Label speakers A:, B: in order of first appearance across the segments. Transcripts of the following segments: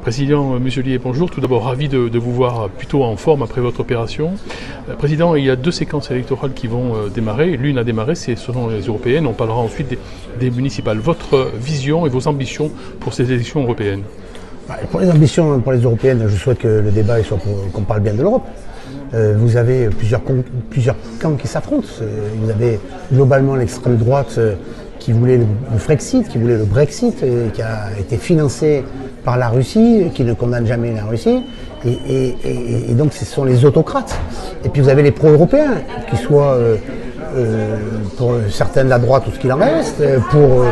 A: Président Muselier, bonjour. Tout d'abord, ravi de vous voir plutôt en forme après votre opération. Président, il y a deux séquences électorales qui vont démarrer. L'une a démarré, ce sont les européennes. On parlera ensuite des municipales. Votre vision et vos ambitions pour ces élections européennes?
B: Pour les ambitions pour les européennes, je souhaite que le débat soit qu'on parle bien de l'Europe. Vous avez plusieurs camps qui s'affrontent. Vous avez globalement l'extrême droite qui voulait le Frexit, qui voulait le Brexit, qui a été financé par la Russie, qui ne condamne jamais la Russie. Et donc ce sont les autocrates. Et puis vous avez les pro-européens, qui soient pour certains de la droite ou ce qu'il en reste, pour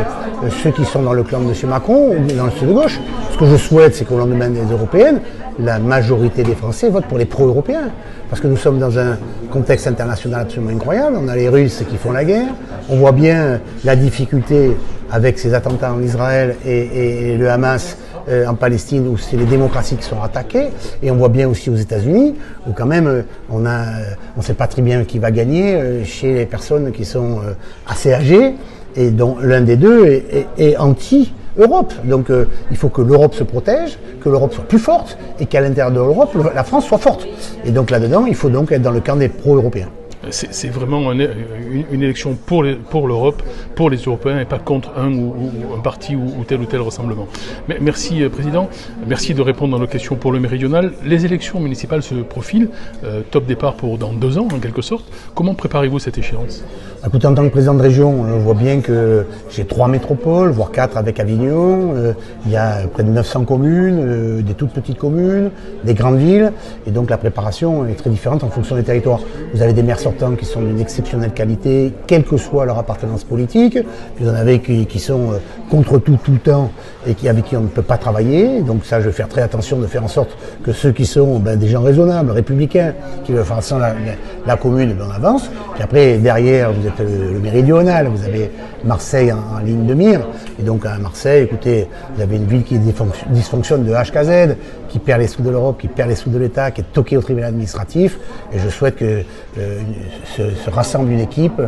B: ceux qui sont dans le clan de M. Macron ou dans le sud de gauche. Ce que je souhaite, c'est qu'au lendemain des européennes, la majorité des Français votent pour les pro-européens. Parce que nous sommes dans un contexte international absolument incroyable. On a les Russes qui font la guerre. On voit bien la difficulté avec ces attentats en Israël et le Hamas en Palestine, où c'est les démocraties qui sont attaquées. Et on voit bien aussi aux États-Unis, où quand même on ne sait pas très bien qui va gagner chez les personnes qui sont assez âgées, et dont l'un des deux est anti-Europe. Donc il faut que l'Europe se protège, que l'Europe soit plus forte, et qu'à l'intérieur de l'Europe, la France soit forte. Et donc là-dedans, il faut donc être dans le camp des pro-européens.
A: C'est vraiment une élection pour l'Europe, pour les Européens, et pas contre un parti ou tel rassemblement. Mais merci, Président. Merci de répondre à nos questions pour le méridional. Les élections municipales se profilent. Top départ pour dans 2 ans, en quelque sorte. Comment préparez-vous cette échéance?
B: Écoutez, en tant que président de région, on voit bien que j'ai 3 métropoles, voire 4 avec Avignon. Il y a près de 900 communes, des toutes petites communes, des grandes villes. Et donc la préparation est très différente en fonction des territoires. Vous avez des maires sortants qui sont d'une exceptionnelle qualité, quelle que soit leur appartenance politique. Vous en avez qui sont contre tout le temps et avec qui on ne peut pas travailler. Donc ça, je vais faire très attention de faire en sorte que ceux qui sont des gens raisonnables, républicains, qui veulent faire sans la commune, on avance. Puis après, derrière, vous êtes le méridional, vous avez Marseille en ligne de mire. Et donc à Marseille, écoutez, vous avez une ville qui dysfonctionne de H à Z, qui perd les sous de l'Europe, qui perd les sous de l'État, qui est toquée au tribunal administratif. Et je souhaite que se rassemble une équipe,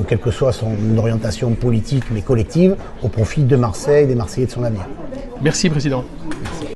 B: quelle que soit son orientation politique, mais collective, au profit de Marseille, des Marseillais, de son avenir.
A: Merci, Président.